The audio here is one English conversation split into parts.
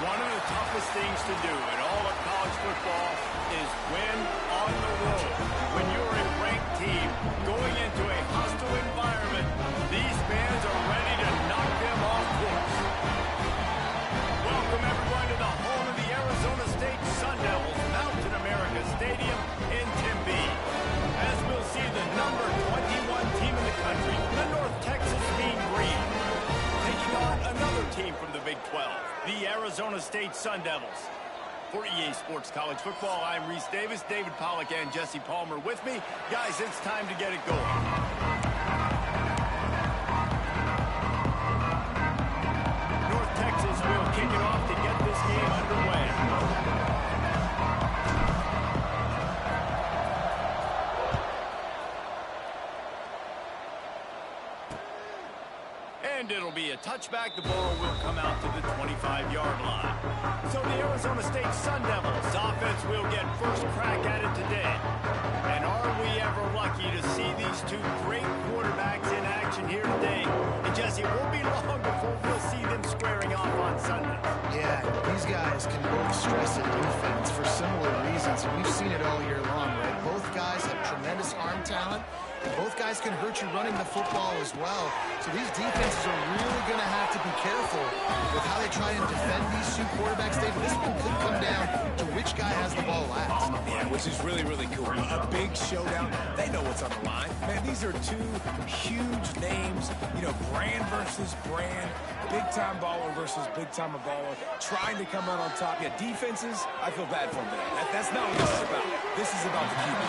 One of the toughest things to do in all of college football is win on the road. When you're a ranked team going into a hostile environment, these fans are ready to knock them off course. Welcome everyone to the home of the Arizona State Sun Devils, Mountain America Stadium in Tempe. As we'll see the number 21 team in the country, the North Texas Mean Green, taking on another team from the Big 12, the Arizona State Sun Devils. For EA Sports College Football, I'm Reese Davis, David Pollack, and Jesse Palmer with me. Guys, it's time to get it going. North Texas will kick it off to get this game underway. And it'll be a touchback. The ball will come out to the 25-yard line. So the Arizona State Sun Devils offense will get first crack at it today. And are we ever lucky to see these two great quarterbacks in action here today? And Jesse, it won't be long before we'll see them squaring off on Sunday. Yeah, these guys can both stress a defense for similar reasons. And we've seen it all year long, right? Both guys have tremendous arm talent. Both guys can hurt you running the football as well. So these defenses are really going to have to be careful with how they try and defend these two quarterbacks. This one could come down to which guy has the ball last. Yeah, which is really, really cool. A big showdown. They know what's on the line. Man, these are two huge names. You know, brand versus brand. Big-time baller versus big-time baller. Trying to come out on top. Yeah, defenses, I feel bad for them. That's not what this is about. This is about the QB.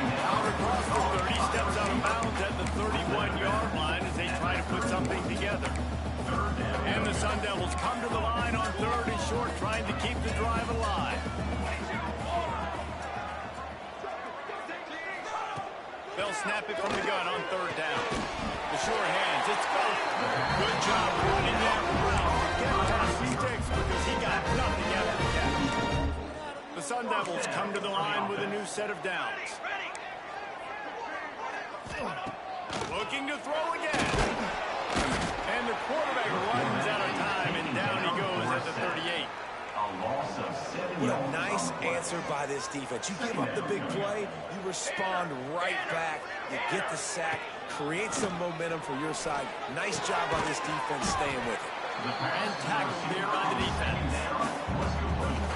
Out across the 30, steps out of bounds at the 31-yard line as they try to put something together. And the Sun Devils come to the line on third and short, trying to keep the drive alive. They'll snap it from the gun on third down. The sure hands, it's gone. Good job running that route. Get past the sticks because he got nothing after the catch. The Sun Devils come to the line with a new set of downs. Looking to throw again. And the quarterback runs out of time, and down he goes at the 38. What a nice answer by this defense. You give up the big play, you respond right back, you get the sack, create some momentum for your side. Nice job on this defense staying with it. And tackled there by the defense.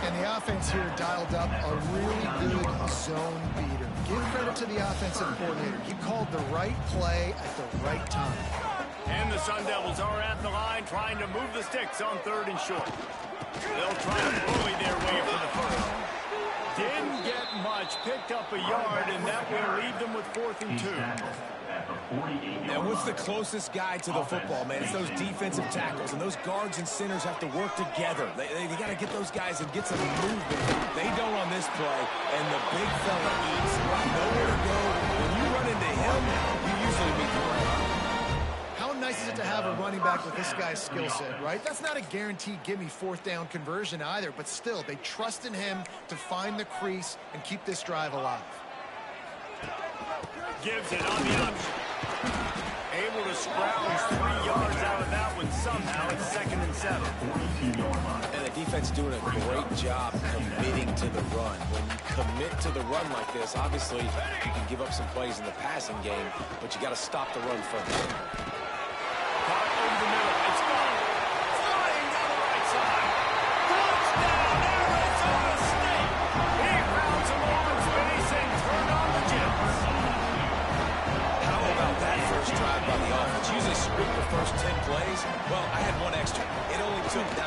And the offense here dialed up a really good zone beater. Give credit to the offensive coordinator. He called the right play at the right time. And the Sun Devils are at the line trying to move the sticks on third and short. They'll try to bully their way for the first. Didn't get much, picked up a yard, and that will leave them with 4th and 2. Now, what's the closest guy to the football, man? It's those defensive tackles, and those guards and centers have to work together. They got to get those guys and get some movement. They don't on this play, and the big fella eats. Nowhere to go. When you run into him, you usually meet the ground. How nice is it to have a running back with this guy's skill set, right? That's not a guaranteed gimme 4th down conversion either, but still, they trust in him to find the crease and keep this drive alive. Gives it on the option. Able to scrounge 3 yards out of that one somehow. It's 2nd and 7. And the defense doing a great job committing to the run. When you commit to the run like this, obviously you can give up some plays in the passing game, but you got to stop the run first. Caught over the middle. It's gone. Flying down the right side. Touchdown, Arizona State. He found some open space and turned on the jets. How about that first drive by the offense? Usually sprint the first 10 plays. Well, I had one extra. It only took 9.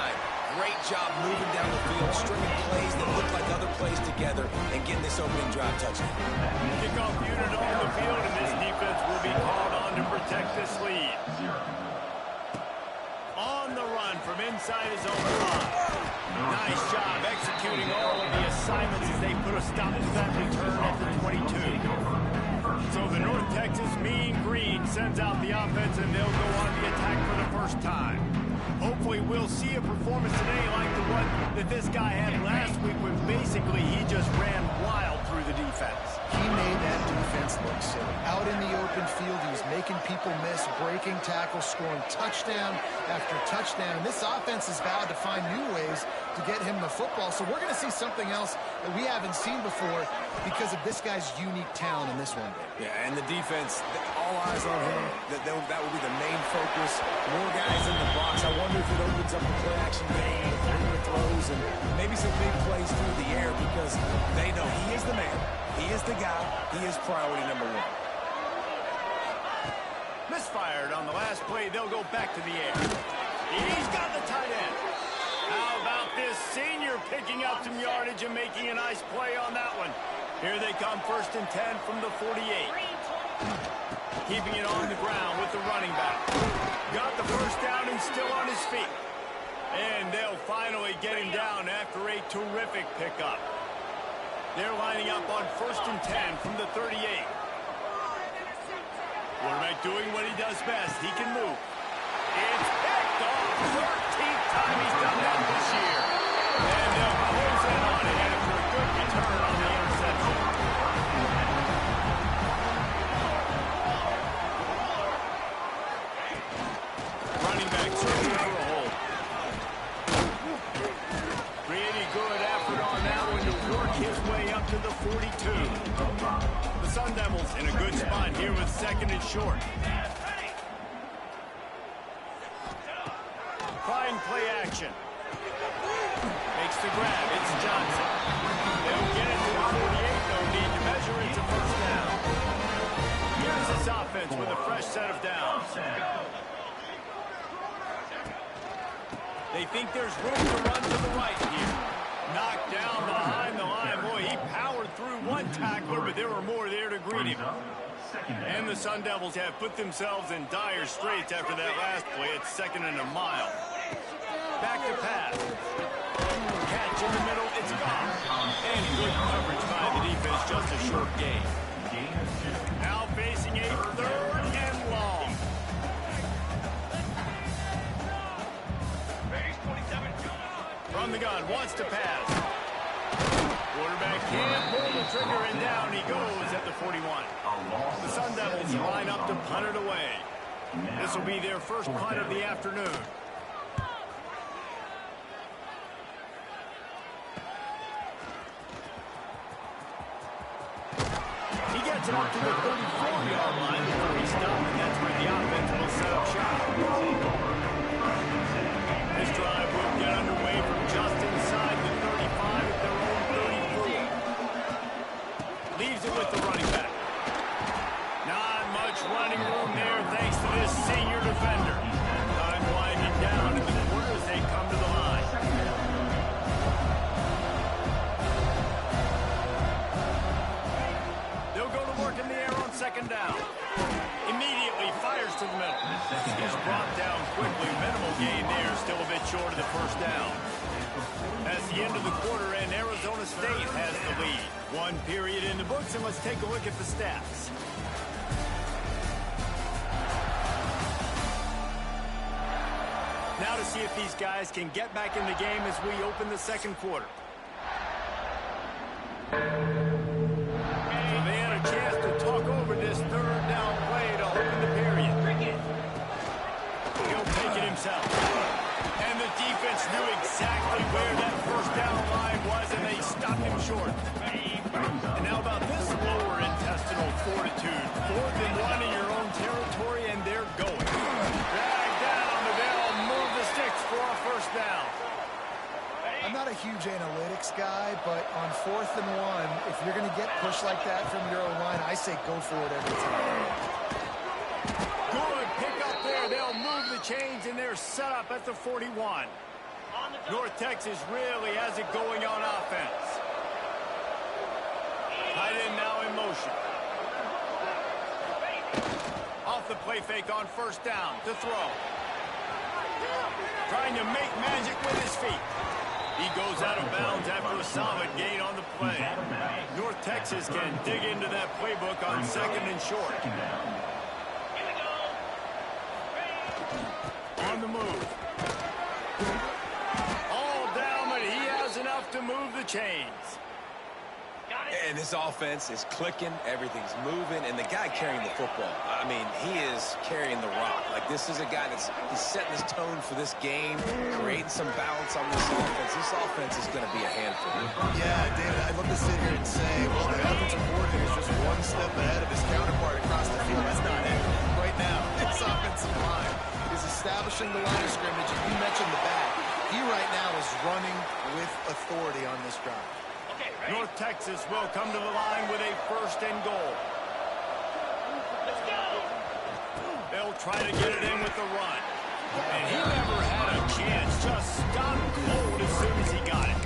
Great job moving down the field, stringing plays that look like other plays together, and getting this opening drive touchdown. Kickoff unit on the field, and this defense will be called on to protect this lead. On the run from inside his own 5. Nice job executing all of the assignments as they put a stop to that return at the 22. So the North Texas Mean Green sends out the offense, and they'll go on the attack for the first time. Hopefully we'll see a performance today like the one that this guy had last week when basically he just ran wild through the defense. He made that defense look silly. Out in the open field, he was making people miss, breaking tackles, scoring touchdown after touchdown. And this offense has vowed to find new ways to get him the football. So we're going to see something else that we haven't seen before because of this guy's unique talent in this one. Yeah, and the defense, all eyes on him. That will be the main focus. More guys in the box. I wonder if it opens up the play-action game, throws, and maybe some big plays through the air because they know he is the man. He is the guy. He is priority number one. Misfired on the last play. They'll go back to the air. He's got the tight end. How about this senior picking up some yardage and making a nice play on that one? Here they come, 1st and 10 from the 48. Keeping it on the ground with the running back. Got the first down and still on his feet. And they'll finally get him down after a terrific pickup. They're lining up on 1st and 10 from the 38. Quarterback doing what he does best. He can move. It's picked off. 13th time he's done that this year. And they'll close in on it after a good return on the interception. Running back searching for a hole. Pretty good effort on that one to work his way up to the 42. The Sun Devils in a good spot here with 2nd and short. Fine play action. Makes the grab. It's Johnson. They'll get it to the 48. No need to measure. It's a 1st down. Here's this offense with a fresh set of downs. They think there's room to run to the right here. Knocked down behind the line. Boy, he powered through one tackler, but there were more there to greet him. And the Sun Devils have put themselves in dire straits after that last play. It's 2nd and a mile. Back to pass. Catch in the middle. It's gone. And good coverage by the defense. Just a short gain. Now facing a 3rd and long. From the gun, wants to pass. Quarterback can't pull the trigger, and down he goes at the 41. The Sun Devils line up to punt it away. This will be their first punt of the afternoon. He gets it up to the 34-yard line before he stops, and that's where the offense will set up shop. This drive will get underway from just inside the 35 at their own 34. Leaves it with the running back. Not much running room there thanks to this senior defender. Time winding down in the quarter as they come to the line. They'll go to work in the air on 2nd down. Immediately fires to the middle. He's brought down quickly. Minimal gain there. Still a bit short of the 1st down. That's the end of the quarter, and Arizona State has the lead. One period in the books, and let's take a look at the stats. Now to see if these guys can get back in the game as we open the 2nd quarter. So they had a chance to talk over this 3rd down play to open the period. He'll take it himself. And the defense knew exactly where that 1st down line was, and they stopped him short. And how about this lower intestinal fortitude? 4th and 1 in your own territory, and they're going. Drag down, but they'll move the sticks for a 1st down. I'm not a huge analytics guy, but on 4th and 1, if you're going to get pushed like that from your own line, I say go for it every time. Good pick up there. They'll move the chains, and they're set up at the 41. North Texas really has it going on offense. Tight end now in motion. Off the play fake on 1st down to throw. Trying to make magic with his feet. He goes out of bounds after a solid gain on the play. North Texas can dig into that playbook on 2nd and short. On the move. All down chains. And this offense is clicking, everything's moving, and the guy carrying the football, I mean, he is carrying the rock. Like, this is a guy he's setting his tone for this game, creating some balance on this offense. This offense is going to be a handful. Yeah, David, I'd love to sit here and say, well, the offensive coordinator is just one step ahead of his counterpart across the field. That's not it. Right now, this offensive line is establishing the line of scrimmage, and you mentioned the back. He right now is running with authority on this drive. North Texas will come to the line with a 1st and goal. They'll try to get it in with the run. And he never had a chance. Just stopped cold as soon as he got it.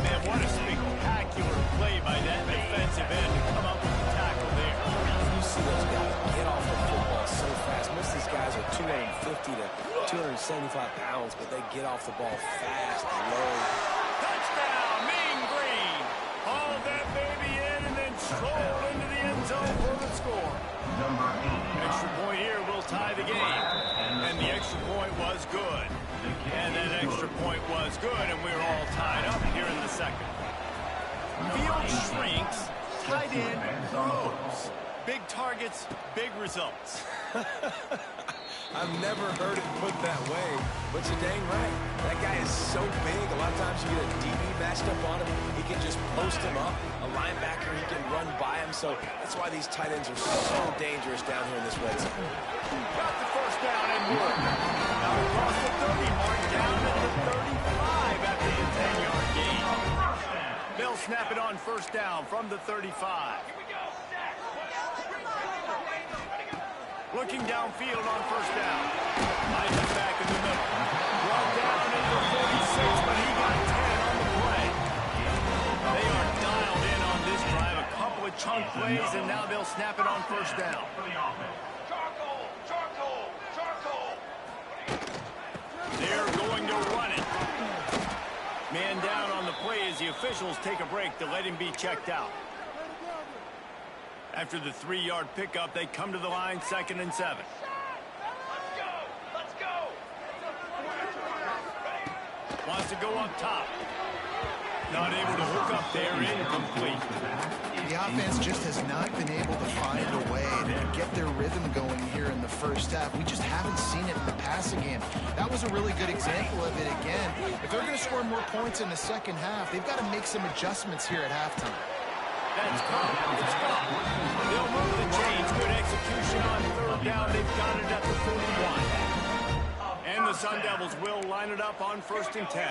Man, what a spectacular play by that defensive end to come up with the tackle there. You see those guys get off the football so fast. Most of these guys are 250 to 275 pounds, but they get off the ball fast, low. Touchdown, Mean Green. Haul that baby in and then stroll into the end zone for the score. Extra point here will tie the game. And the extra point was good. And that extra point was good, and we're all tied up here in the second. Field shrinks, tight end grows. Big targets, big results. I've never heard it put that way, but you're dang right. That guy is so big. A lot of times you get a DB matched up on him. He can just post him up. A linebacker, he can run by him. So that's why these tight ends are so dangerous down here in this red zone. Got the first down and more. Now across the 30 mark, down at the 35 after the 10-yard gain. They'll snap it on 1st down from the 35. Looking downfield on 1st down. Nice back in the middle. Brought down into the 46, but he got 10 on the play. They are dialed in on this drive. A couple of chunk plays, and now they'll snap it on 1st down. They're going to run it. Man down on the play as the officials take a break to let him be checked out. After the 3-yard pickup, they come to the line 2nd and 7. Let's go. Wants to go up top. Not able to hook up there, incomplete. The offense just has not been able to find a way to get their rhythm going here in the first half. We just haven't seen it in the passing game. That was a really good example of it again. If they're going to score more points in the second half, they've got to make some adjustments here at halftime. That's caught. It's caught. They'll move the chains. Good execution on 3rd down. They've got it at the 41. And the Sun Devils will line it up on 1st and 10.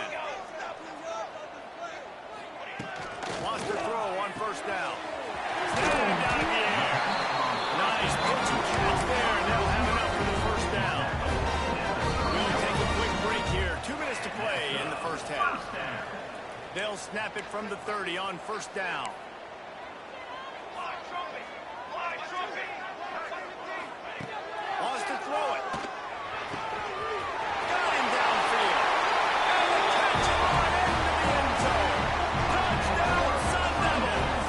Wants to throw on 1st down. Standing down in the air. Nice pitch and catch there, and they'll have enough for the 1st down. We'll take a quick break here. 2 minutes to play in the first half. They'll snap it from the 30 on 1st down. Wants to throw it. Got him downfield. And the catch on into the end zone. Touchdown, Sun Devils.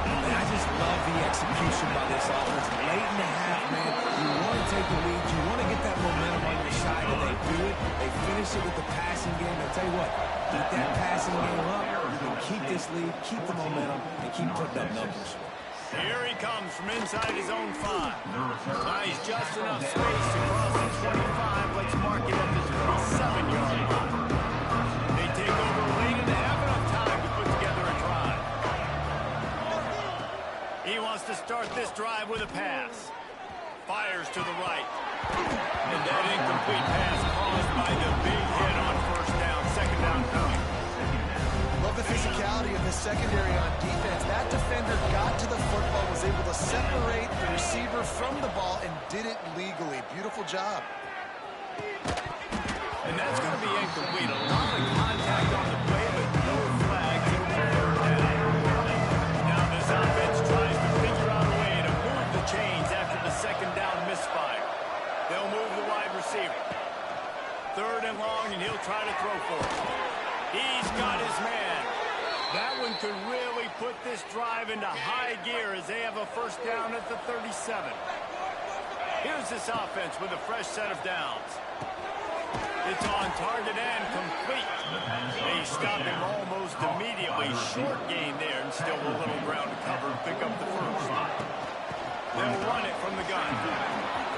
Man, I just love the execution by this offense. Late in the half, man, you want to take the lead. You want to get that momentum on your side, and they do it. They finish it with the passing game. I'll tell you what, keep that passing game up. You can keep this lead, keep the momentum, and keep putting up numbers. Here he comes from inside his own 5. Nice, just enough space to cross the 25. Let's mark it at the 27-yard line. They take over late and have enough time to put together a drive. He wants to start this drive with a pass. Fires to the right. And that incomplete pass caused by the big hit on 1st down, 2nd down coming. Love the physicality of the secondary on defense. That defender got to the football, was able to separate the receiver from the ball, and did it legally. Beautiful job. And that's going to be incomplete. A lot of contact on the play, but no flags. It'll be 3rd down. Now this offense tries to figure out a way to move the chains after the 2nd down misfire. They'll move the wide receiver. 3rd and long, and he'll try to throw for it. He's got his man. That one could really put this drive into high gear as they have a 1st down at the 37. Here's this offense with a fresh set of downs. It's on target and complete. They stop him almost immediately. Short gain there and still a little ground to cover and pick up the first. They'll run it from the gun.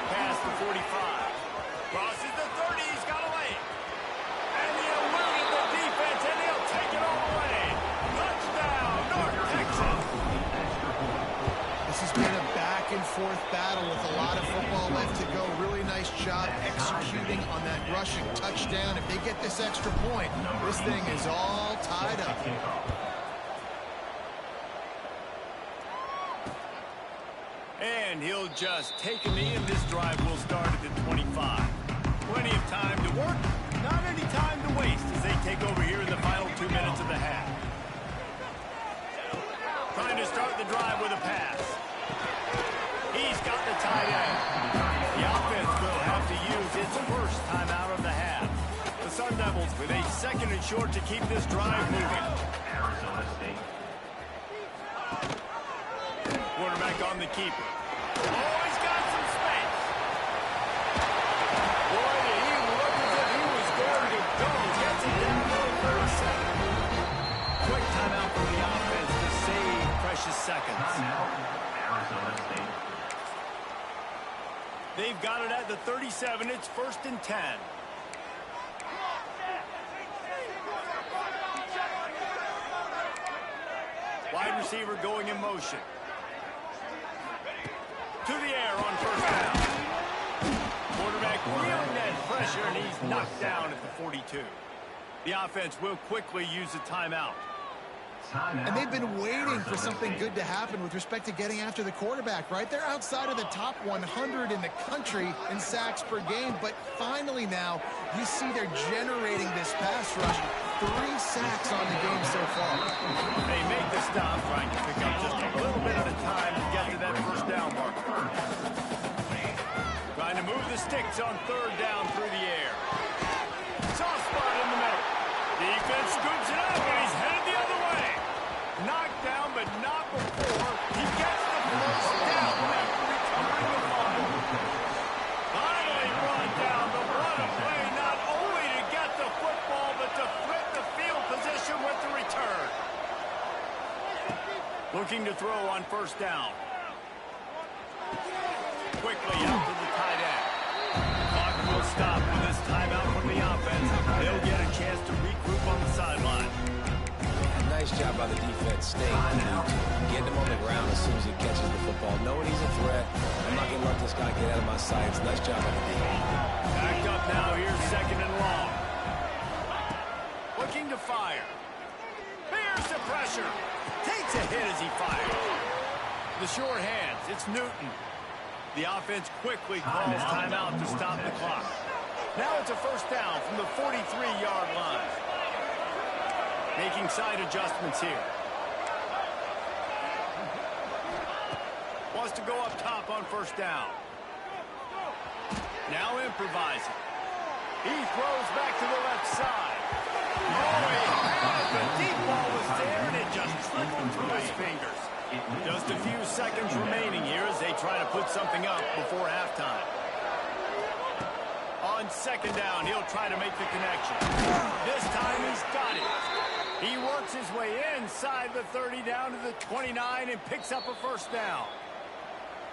Past the 45. Crosses the 30. He's got away. And he eluded the defense, and he'll take it all away. Touchdown, North Texas. This has been a back-and-forth battle with a lot of football left to go. Really nice job executing on that rushing touchdown. If they get this extra point, this thing is all tied up. And he'll just take a knee, and this drive will start at the 25. Plenty of time to work, not any time to waste as they take over here in the final 2 minutes of the half. Trying to start the drive with a pass. He's got the tight end. The offense will have to use its first time out of the half. The Sun Devils with a 2nd and short to keep this drive moving. Quarterback on the keeper. Oh, he's got some space. Boy, he looked as if he was going to go. Gets it down to the 37. Quick timeout from the offense to save precious seconds. They've got it at the 37. It's 1st and 10. Wide receiver going in motion. To the air on 1st down. Quarterback feeling that pressure, and he's knocked down at the 42. The offense will quickly use a timeout. And they've been waiting for something good to happen with respect to getting after the quarterback, right? They're outside of the top 100 in the country in sacks per game, but finally now you see they're generating this pass rush. 3 sacks on the game so far. They make the stop, trying to pick up just a little bit at a time to get to that 1st down mark. Trying to move the sticks on 3rd down through the air. Soft spot in the middle. Defense scoops it up, and he's headed the other way. Knocked down, but not before he gets the 1st down after recovering the fumble. Finally brought down, the run of play, not only to get the football, but to flip the field position with the return. Looking to throw on 1st down. Quickly out to the tight end. Clock will stop with this timeout from the offense. They'll get a chance to regroup on the sideline. Nice job by the defense, staying glued, getting him on the ground as soon as he catches the football. Knowing he's a threat, I'm not going to let this guy get out of my sights. Nice job by the defense. Back up now, here's 2nd and long. Looking to fire. Bears the pressure. Takes a hit as he fires. The short hands, it's Newton. The offense quickly calls timeout to stop the clock. Now it's a 1st down from the 43-yard line. Making side adjustments here. Wants to go up top on 1st down. Now improvising. He throws back to the left side. Oh, he had it. The deep ball was there, and it just trickled through his fingers. Just a few seconds remaining here as they try to put something up before halftime. On 2nd down, he'll try to make the connection. This time he's got it. He works his way inside the 30 down to the 29 and picks up a 1st down.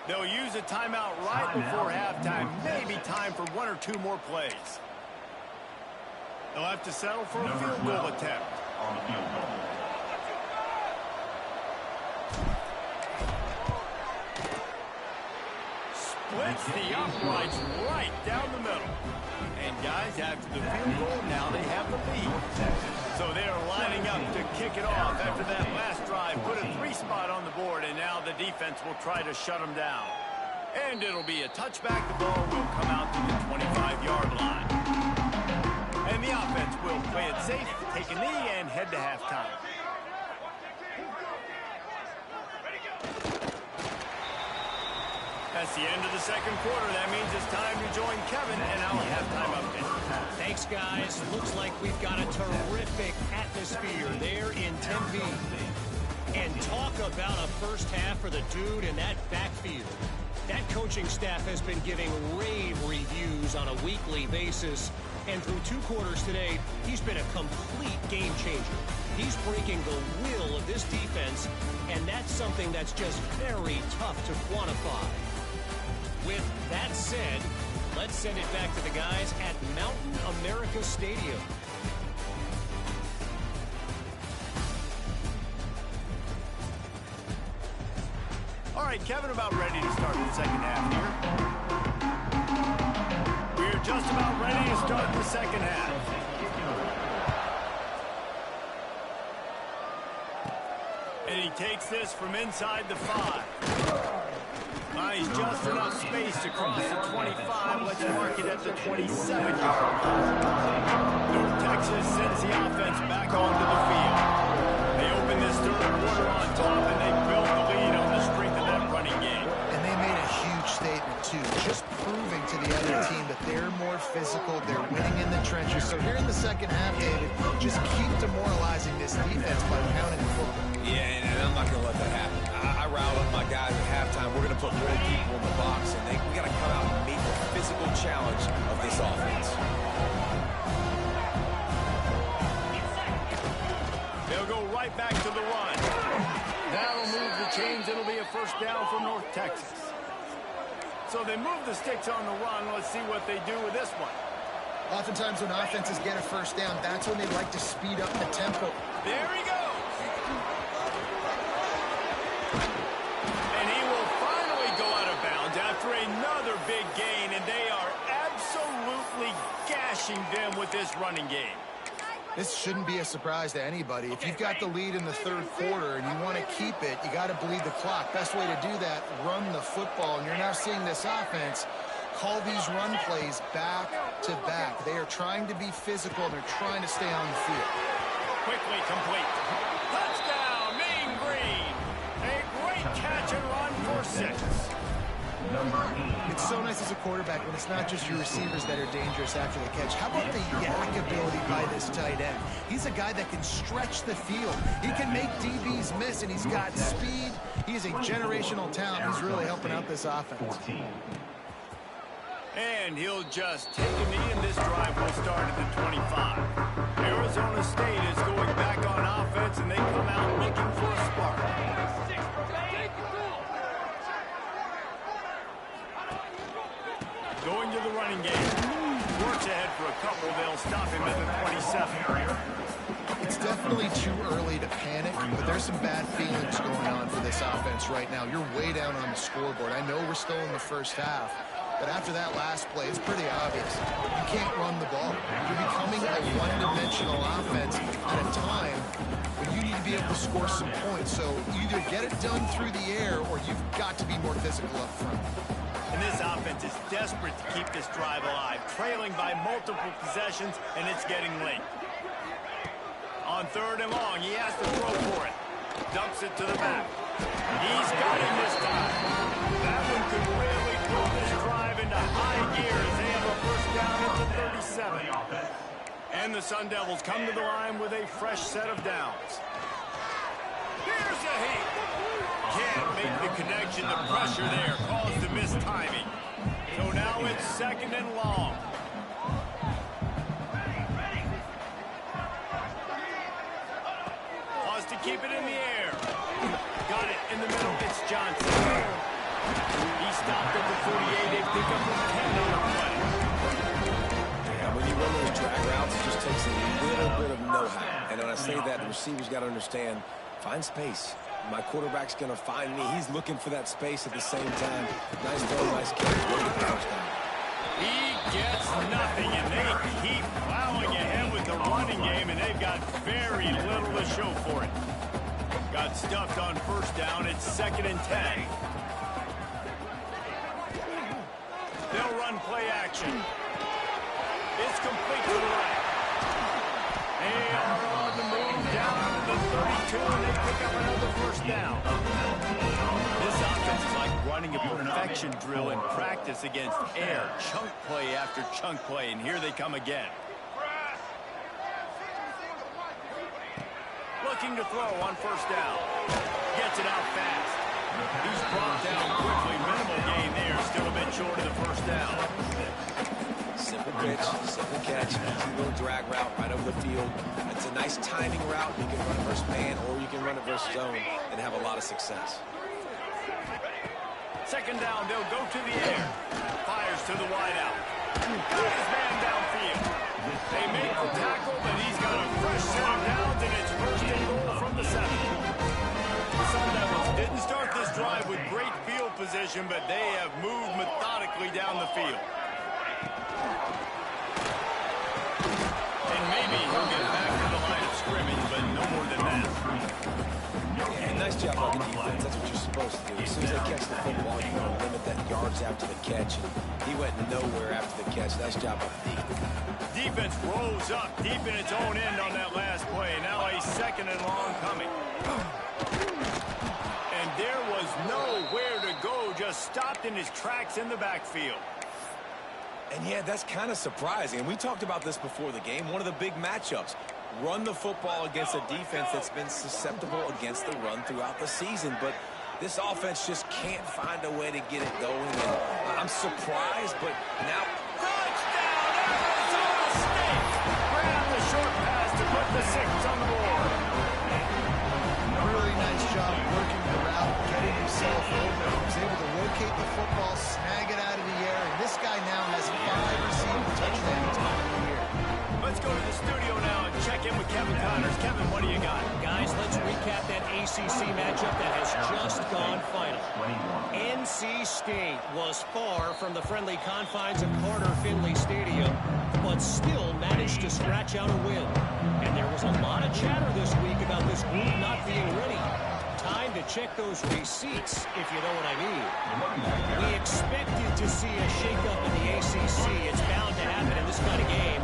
They'll use a timeout right before halftime. Maybe time for 1 or 2 more plays. They'll have to settle for a field goal attempt. Splits the uprights right down the middle. And guys, after the field goal, now they have the lead. So they're lining up to kick it off after that last drive. Put a 3 spot on the board, and now the defense will try to shut them down. And it'll be a touchback. The ball will come out to the 25-yard line. And the offense will play it safe, take a knee, and head to halftime. That's the end of the 2nd quarter. That means it's time to join Kevin and our halftime update. Thanks, guys. Looks like we've got a terrific atmosphere there in Tempe. And talk about a 1st half for the dude in that backfield. That coaching staff has been giving rave reviews on a weekly basis And through 2 quarters today, he's been a complete game changer. He's breaking the will of this defense, and that's something that's just very tough to quantify. With that said, let's send it back to the guys at Mountain America Stadium. All right, Kevin, about ready to start the second half here. We're just about ready to start the second half. And he takes this from inside the 5. He's just enough space to cross the 25. Let's mark it at the 27-yard line. North Texas sends the offense back onto the field. They open this third quarter on top, and they build the lead on the strength of that running game. And they made a huge statement, too, just proving to the other team that they're more physical, they're winning in the trenches. So here in the second half, David, just keep demoralizing this defense by pounding the football. Yeah, and I'm not going to let that happen. I riled up my guys at halftime. We're going to put more people in the box, and we got to come out and meet the physical challenge of this offense. They'll go right back to the run. That'll move the chains. It'll be a first down for North Texas. So they move the sticks on the run. Let's see what they do with this one. Oftentimes when offenses get a first down, that's when they like to speed up the tempo. There he goes. And he will finally go out of bounds after another big gain, and they are absolutely gashing them with this running game. This shouldn't be a surprise to anybody. If you've got the lead in the third quarter and you want to keep it, you got to bleed the clock. Best way to do that, run the football. And you're now seeing this offense call these run plays back to back. They are trying to be physical, and they're trying to stay on the field. Quickly complete. Touchdown, Mean Green. A great catch and run for 6. It's so nice as a quarterback when it's not just your receivers that are dangerous after the catch. How about the yak ability by this tight end? He's a guy that can stretch the field. He can make DBs miss, and he's got speed. He's a generational talent. He's really helping out this offense. And he'll just take a knee, and this drive will start at the 25. Arizona State is going back on offense, and they come out looking for a spark. Going to the running game. Works ahead for a couple. They'll stop him at the 27. It's definitely too early to panic, but there's some bad feelings going on for this offense right now. You're way down on the scoreboard. I know we're still in the first half, but after that last play, it's pretty obvious. You can't run the ball. You're becoming a one-dimensional offense at a time when you need to be able to score some points. So either get it done through the air, or you've got to be more physical up front. And this offense is desperate to keep this drive alive, trailing by multiple possessions, and it's getting late. On 3rd and long, he has to throw for it. Dumps it to the back. He's got him this time. That one could really throw this drive into high gear as they have a first down at the 37. And the Sun Devils come to the line with a fresh set of downs. Here's a heat. Can't make the connection. The pressure there caused the missed timing. So now it's 2nd and long. Wants to keep it in the air. Got it in the middle. It's Johnson. He stopped at the 48. They pick up the 10 on the play. Yeah, when you run those drag routes, it just takes a little bit of know-how. And when I say that, the receivers got to understand, find space. My quarterback's going to find me. He's looking for that space at the same time. Nice throw, nice catch. He gets nothing, and they keep plowing ahead with the running game, and they've got very little to show for it. Got stuffed on first down. It's 2nd and 10. They'll run play action. It's complete to the right. They are on the move down to the 32, and they pick up another first down. This offense is like running a perfection drill in practice against air. Chunk play after chunk play, and here they come again. Looking to throw on first down. Gets it out fast. He's brought down quickly. Minimal gain there. Still a bit short of the first down. Simple pitch, simple catch, easy little drag route right over the field. It's a nice timing route. You can run it versus man, or you can run it versus zone and have a lot of success. Second down, they'll go to the air. Fires to the wideout. Got his man downfield. They make the tackle, but he's got a fresh set of downs, and it's first and goal from the 7. The Sun Devils didn't start this drive with great field position, but they have moved methodically down the field. And maybe he'll get back to the line of scrimmage, but no more than that. Yeah, nice job on the defense. That's what you're supposed to do. As soon as they catch the football, you want to limit that yards after the catch. And he went nowhere after the catch. Nice job on the defense. Defense rolls up deep in its own end on that last play. Now a second and long coming. And there was nowhere to go, just stopped in his tracks in the backfield. And yeah, that's kind of surprising. And we talked about this before the game. One of the big matchups. Run the football against a defense that's been susceptible against the run throughout the season. But this offense just can't find a way to get it going. And I'm surprised, but now... Touchdown, Arizona State! Grab the short pass to put the 6 on the board. Really nice job working the route, getting himself open. He was able to locate the football, snag it out of the air, and this guy now has 5 receiving touchdowns on the year. Let's go to the studio now and check in with Kevin Connors. Kevin, what do you got? Guys, let's recap that ACC matchup that has just gone final. NC State was far from the friendly confines of Carter Finley Stadium, but still managed to scratch out a win. And there was a lot of chatter this week about this group not being ready. Time to check those receipts, if you know what I mean. We expected to see a shakeup in the ACC. It's bound to happen in this kind of game.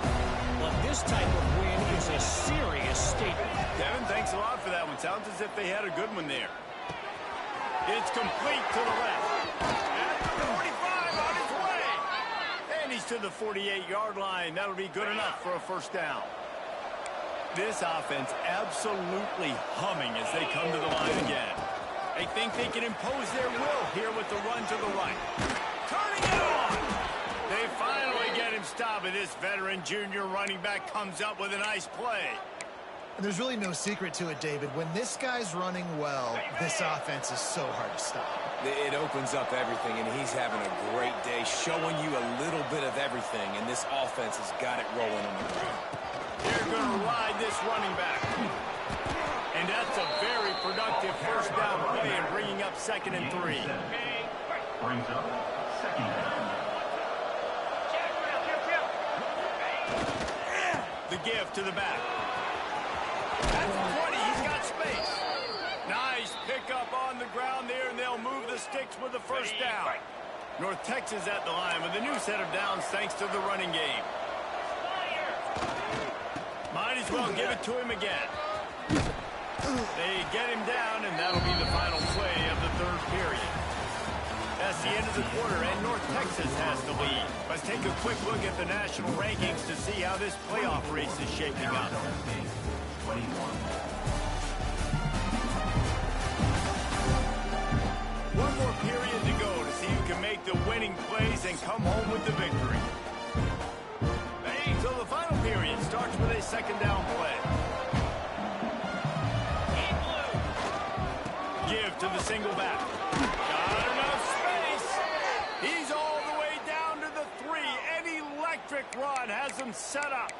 But this type of win is a serious statement. Devin, thanks a lot for that one. Sounds as if they had a good one there. It's complete to the left. At the 45 on his way. And he's to the 48-yard line. That'll be good enough for a first down. This offense absolutely humming as they come to the line again. They think they can impose their will here with the run to the right. Turning it on. They finally get him stopped, and this veteran junior running back comes up with a nice play. And there's really no secret to it, David. When this guy's running well, this offense is so hard to stop. It opens up everything, and he's having a great day, showing you a little bit of everything, and this offense has got it rolling on the ground. They're going to ride this running back. And that's a very productive first down play and bringing up 2nd and 3. Brings up 2nd down. The give to the back. That's 20. He's got space. Nice pickup on the ground there, and they'll move the sticks with the first down. North Texas at the line with a new set of downs thanks to the running game. Might as well give it to him again. They get him down, and that'll be the final play of the 3rd period. That's the end of the quarter, and North Texas has the lead. Let's take a quick look at the national rankings to see how this playoff race is shaping up. One more period to go to see who can make the winning plays and come home with the victory. So the final period starts with a 2nd down play. Give to the single back. Got enough space. He's all the way down to the 3. An electric run has him set up.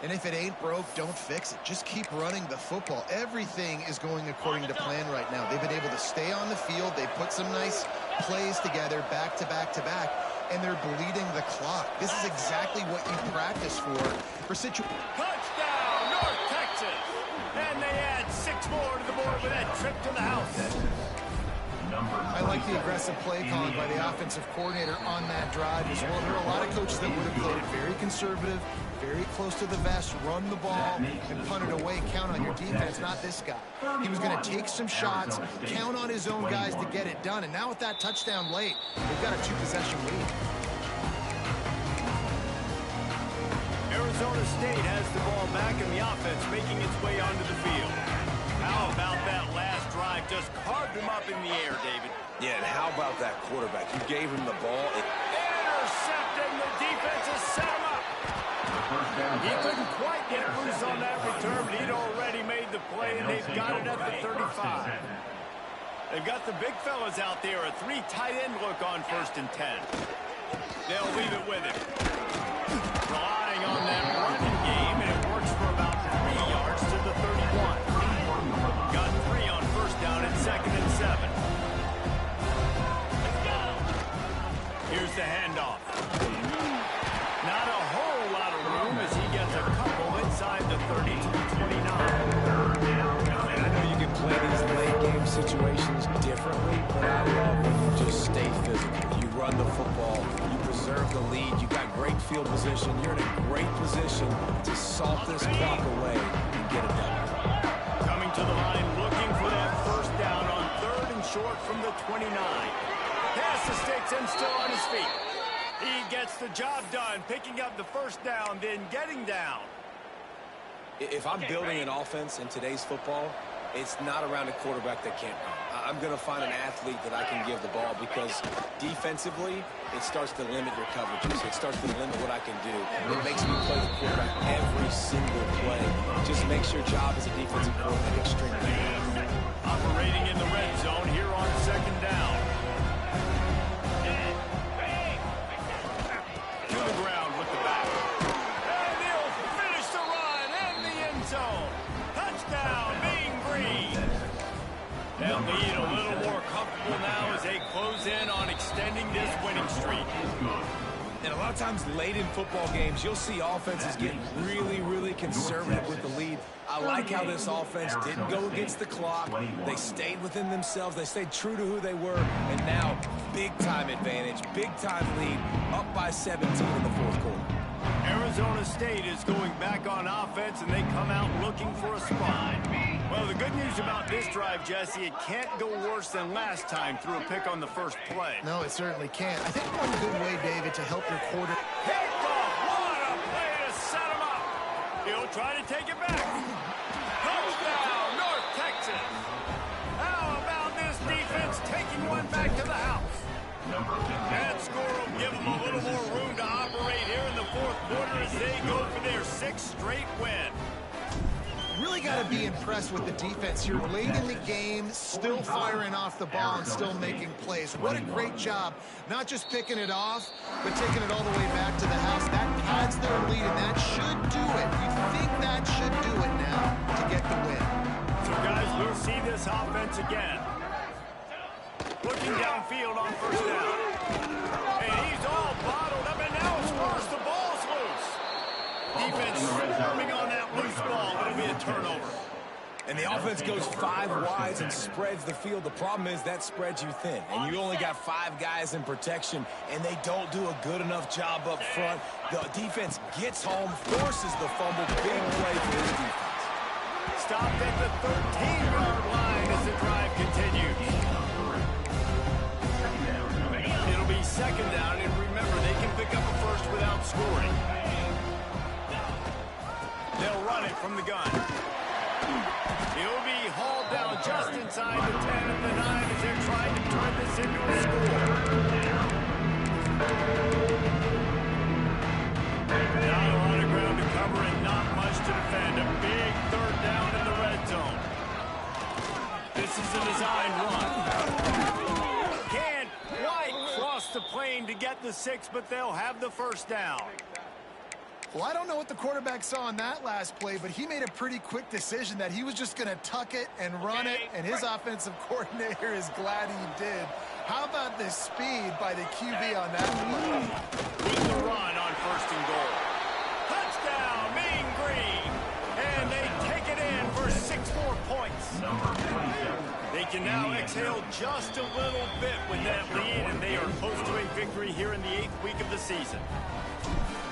And if it ain't broke, don't fix it. Just keep running the football. Everything is going according to plan right now. They've been able to stay on the field. They put some nice plays together back to back to back, and they're bleeding the clock. This is exactly what you practice for situations. Touchdown, North Texas. And they add 6 more to the board with that trip to the house. I like the aggressive play calling by the offensive coordinator on that drive as well. There are a lot of coaches that would have played it very conservative, very close to the vest, run the ball, and punt it away. Count on your defense, not this guy. He was going to take some shots, count on his own guys to get it done. And now with that touchdown late, they've got a 2-possession lead. Arizona State has the ball back in the offense, making its way onto the field. How about that last drive? Just carved him up in the air, David. Yeah, and how about that quarterback? You gave him the ball. Intercepted, and the defense is set him up. He couldn't quite get loose on that return, but he'd already made the play, and they've got it at the 35. They've got the big fellas out there, a 3 tight end look on 1st and 10. They'll leave it with him. Relying on that running game, and it works for about 3 yards to the 31. Got 3 on 1st down and 2nd and 7. Here's the handoff. Not a whole lot of room as he gets a couple inside the 30-29. I know you can play these late game situations differently, but I love when you just stay physical. You run the football, you preserve the lead, you got great field position, you're in a great position to salt this clock away and get it done. Coming to the line, looking for that 1st down on 3rd and short from the 29. Pass the sticks and still on his feet. He gets the job done, picking up the 1st down, then getting down. If I'm building an offense in today's football, it's not around a quarterback that can't run. I'm going to find an athlete that I can give the ball because defensively, it starts to limit your coverages. It starts to limit what I can do. It makes me play the quarterback every single play. It just makes your job as a defensive coordinator extremely hard. Operating in the red zone here on 2nd down. To the ground with the back. And he'll finish the run in the end zone. Touchdown, Mean Green. They'll lead a little more comfortable now as they close in on extending this winning streak. And a lot of times late in football games, you'll see offenses get really, really conservative with the lead. I like how this offense didn't go against the clock. They stayed within themselves. They stayed true to who they were. And now, big-time advantage, big-time lead, up by 17 in the 4th quarter. Arizona State is going back on offense, and they come out looking for a spot. Well, the good news about this drive, Jesse, it can't go worse than last time through a pick on the 1st play. No, it certainly can't. I think one good way, David, to help your quarter... Picked off. What a play to set him up. He'll try to take it back. Touchdown, North Texas. How about this defense taking one back to the house? That score will give them a little more room to operate here in the 4th quarter as they go for their 6th straight win. Really got to be impressed with the defense here late in the game, still firing off the ball and still making plays. What a great job, not just picking it off, but taking it all the way back to the house. That pads their lead, and that should do it. You think that should do it now to get the win. So, guys, we'll see this offense again. Looking downfield on 1st down. And he's all bottled up, and now it's forced. The ball's loose. Defense swarming on that loose ball. It'll be a turnover. And the offense goes 5 wides and spreads the field. The problem is that spreads you thin. And you only got 5 guys in protection, and they don't do a good enough job up front. The defense gets home, forces the fumble. Big play for this defense. Stopped at the 13-yard line as the drive continues. It'll be 2nd down, and remember, they can pick up a 1st without scoring. They'll run it from the gun. He'll be hauled down just inside the 10 of the 9 as they're trying to turn this into a score. Not a lot of ground to cover and not much to defend. A big 3rd down in the red zone. This is a design run. Can't quite cross the plane to get the 6, but they'll have the 1st down. Well, I don't know what the quarterback saw on that last play, but he made a pretty quick decision that he was just going to tuck it and run it, and his offensive coordinator is glad he did. How about the speed by the QB on that play? With the run on 1st and goal. Touchdown, Mean Green. And they take it in for 6 more points. They can now exhale just a little bit with that lead, and they are close to a victory here in the 8th week of the season.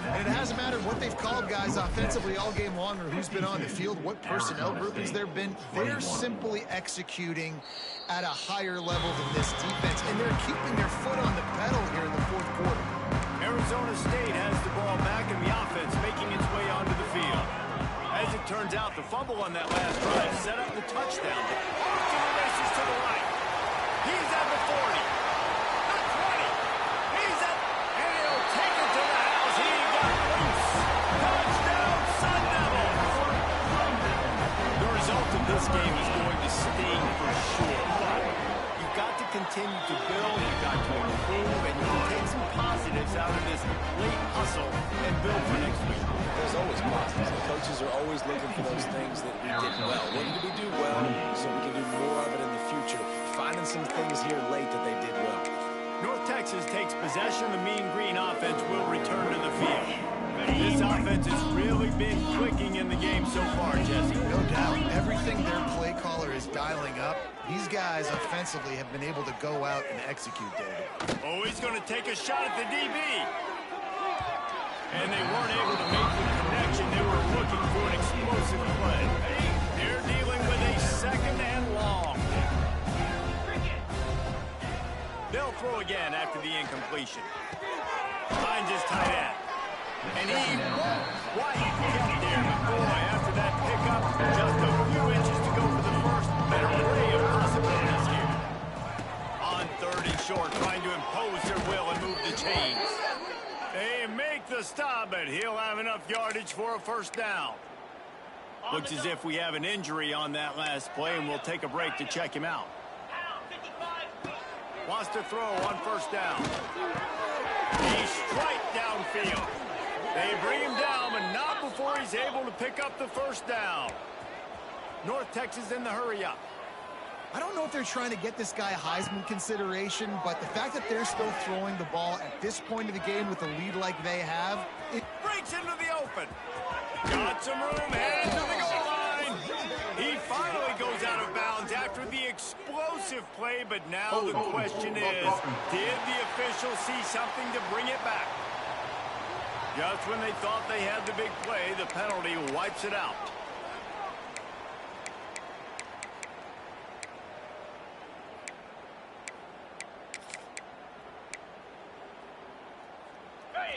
And it hasn't mattered what they've called guys offensively all game long or who's been on the field, what personnel groupings there have been. They're simply executing at a higher level than this defense, and they're keeping their foot on the pedal here in the 4th quarter. Arizona State has the ball back in the offense, making its way onto the field. As it turns out, the fumble on that last drive set up the touchdown. Off to the races to the right. He's at the 40. The 20. He's at, and he'll take it to the house. He got move and you can take some positives out of this late hustle and build for next week. There's always positives. The coaches are always looking for those things that we did well. What did we do well so we can do more of it in the future? Finding some things here late that they did well. North Texas takes possession. The Mean Green offense will return to the field. This offense has really been clicking in the game so far, Jesse. No doubt. Everything their play caller is dialing up, these guys offensively have been able to go out and execute, David. Oh, he's going to take a shot at the DB. And they weren't able to make the connection. They were looking for an explosive play. They're dealing with a second and long. They'll throw again after the incompletion. Finds his tight end. And he won't quite get there. But boy, after that pickup, just a few inches to go for the first. An array of possibilities here. On 3rd and short, trying to impose their will and move the chains. They make the stop, but he'll have enough yardage for a first down. Looks as if we have an injury on that last play, and we'll take a break to check him out. Wants to throw on 1st down. He's straight downfield. They bring him down, but not before he's able to pick up the 1st down. North Texas in the hurry up. I don't know if they're trying to get this guy Heisman consideration, but the fact that they're still throwing the ball at this point of the game with a lead like they have, it Breaks into the open. Got some room, headed to the goal line. He finally goes out of bounds after the explosive play, but now the question is, did the official see something to bring it back? Just when they thought they had the big play, the penalty wipes it out.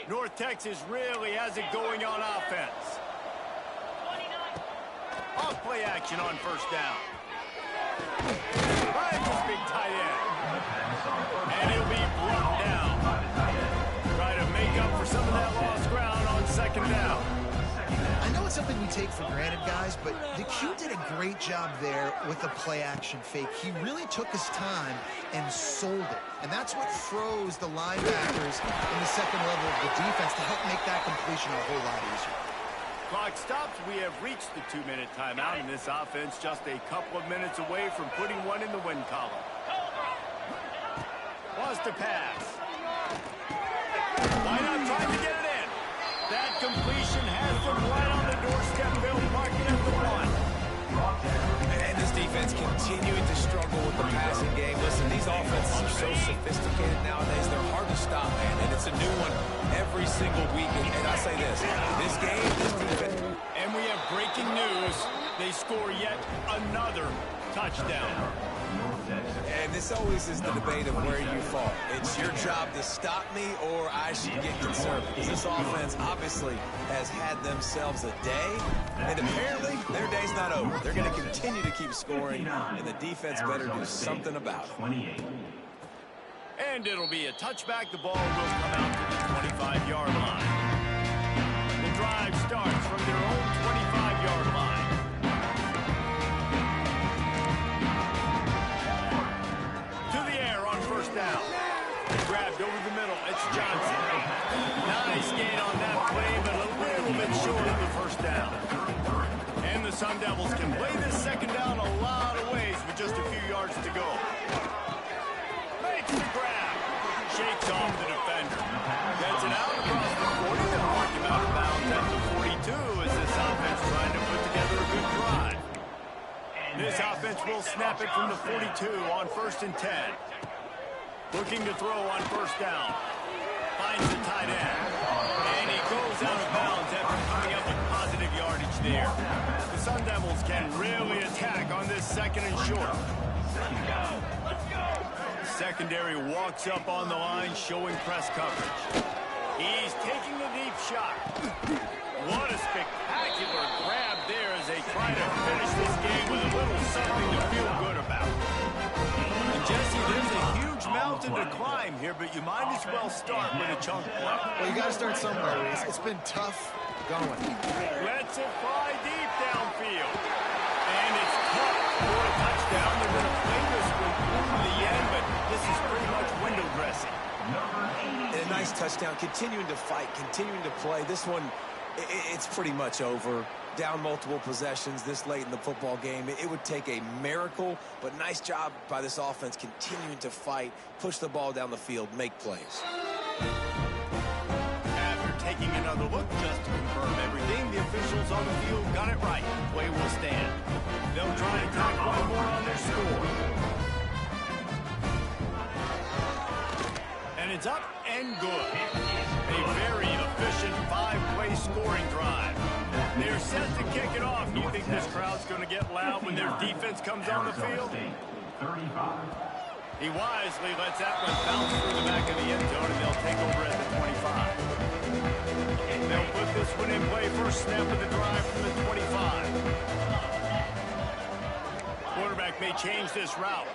North Texas really has it going on offense. Off play action on 1st down. Finds his big tight end. And he'll be brought down. Try to make up for some of that lost ground on 2nd down. I know it's something we take for granted, guys, but the Q did a great job there with the play-action fake. He really took his time and sold it. And that's what froze the linebackers in the 2nd level of the defense to help make that completion a whole lot easier. Clock stops. We have reached the 2-minute timeout, and this offense just a couple of minutes away from putting one in the win column. Wants to pass. Why not trying to get it in? That completion has them right on the doorstep. They'll mark it at the 1. And this defense continuing to struggle with the passing game. Listen, these offenses are so sophisticated nowadays. They're hard to stop, man. And it's a new one every single week. And I say this game, this defense. And we have breaking news. They score yet another touchdown. And this always is the debate of where you fall. It's your job to stop me or I should get concerned. Because this offense obviously has had themselves a day. And apparently their day's not over. They're going to continue to keep scoring. And the defense better do something about it. And it'll be a touchback. The ball will come out to the 25-yard line. The drive starts from their own 25-yard line. To the air on 1st down. Grabbed over the middle. It's Johnson. Nice gain on that play, but a little bit short of the 1st down. And the Sun Devils can play this 2nd down a lot of ways with just a few yards to go. Makes the grab. Shakes off the defender. Gets it out across the 40. They'll mark him out of bounds at the 42 as this offense trying to put together a good drive. This offense will snap it from the 42 on 1st and 10. Looking to throw on 1st down. Finds the tight end. And he goes out of bounds after coming up with positive yardage there. The Sun Devils can really attack on this 2nd and short. Secondary walks up on the line, showing press coverage. He's taking the deep shot. What a spectacular grab there as they try to finish this game with a little something to feel good about. And Jesse, there's a huge mountain to climb here, but you might as well start with a chunk play. Well, you got to start somewhere, Reese. It's been tough going. Lets it fly deep downfield. And it's tough for a touchdown. They're going to play this one through the end, but this is pretty much window dressing. Number 80. And a nice touchdown, continuing to fight, continuing to play. This one, it's pretty much over. Down multiple possessions this late in the football game. It would take a miracle, but nice job by this offense continuing to fight, push the ball down the field, make plays. After taking another look just to confirm everything, the officials on the field got it right. Play will stand. They'll try to tack one more on their score. And it's up and good. A very efficient 5-play scoring drive. They're set to kick it off. Do you think this crowd's going to get loud when their defense comes on the field? 35. He wisely lets that one bounce through the back of the end zone, and they'll take over at the 25. They'll put this one in play first snap of the drive from the 25. Quarterback may change this route.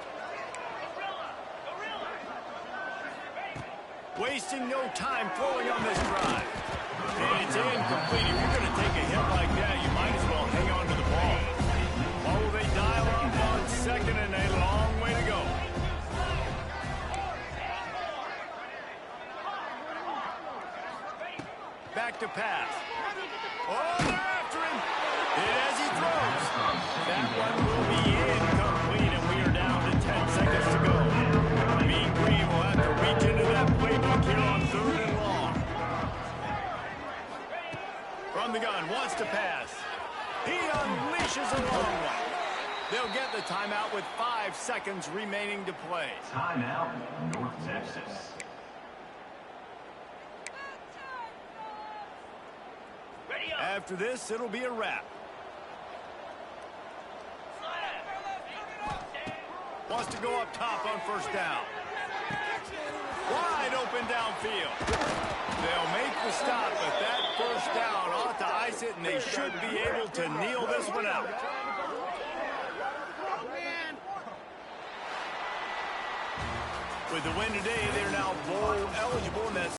Wasting no time throwing on this drive. And it's incomplete. If you're going to take a hit like that, you might as well hang on to the ball. Oh, they dial up on second and a long way to go. Back to pass. Oh, they're after him. Hit as he throws. That one will be incomplete, and we are down to 10 seconds to go. Mean Green will have to reach into that playbook here on 3rd and long. From the gun, wants to pass. He unleashes a long one. They'll get the timeout with 5 seconds remaining to play. Timeout, North Texas. After this, it'll be a wrap. Wants to go up top on first down. Wide open downfield. They'll make the stop, but that first down ought to ice it, and they should be able to kneel this one out. With the win today, they're now bowl eligible, and that's